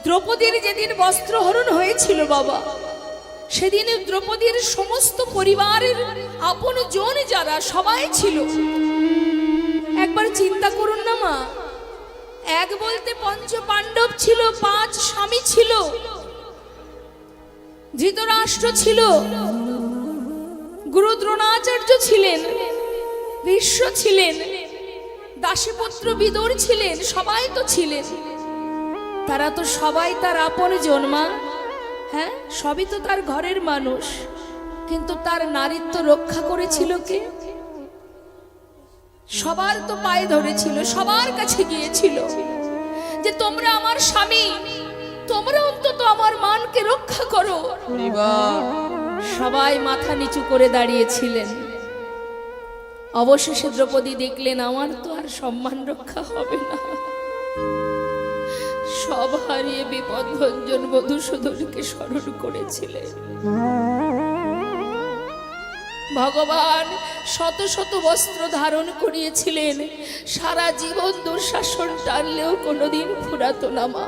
দ্রৌপদীর যেদিন বস্ত্রহরণ হয়েছিল বাবা, সেদিন দ্রৌপদীর সমস্ত পরিবারের আপন জন যারা সবাই ছিল। একবার চিন্তা করুন না মা, এক বলতে পঞ্চ পাণ্ডব ছিল, 5 স্বামী ছিল, ধৃতরাষ্ট্র ছিল, গুরু দ্রোণাচার্য ছিলেন, ভীষ্ম ছিলেন, দাসীপুত্র বিদুর ছিলেন, সবাই তো ছিলেন। তারা তো সবাই তার আপন জন মা, হ্যাঁ সবই তো তার ঘরের মানুষ। কিন্তু তার নারীত্ব রক্ষা করেছিল কে? সবার তো পায়ে ধরেছিল, সবার কাছে গিয়েছিল যে তোমরা আমার স্বামী, তোমরা অন্তত আমার মানকে রক্ষা করো। সবাই মাথা নিচু করে দাঁড়িয়েছিলেন। অবশেষে দ্রৌপদী দেখলেন আমার তো আর সম্মান রক্ষা হবে না, সব হারিয়ে বিপদভঞ্জন মধুসূদনকে স্মরণ করেছিলেন। ভগবান শত শত বস্ত্র ধারণ করিয়েছিলেন, সারা জীবন দুঃশাসন টানলেও কোনোদিন ফুরাতো না মা।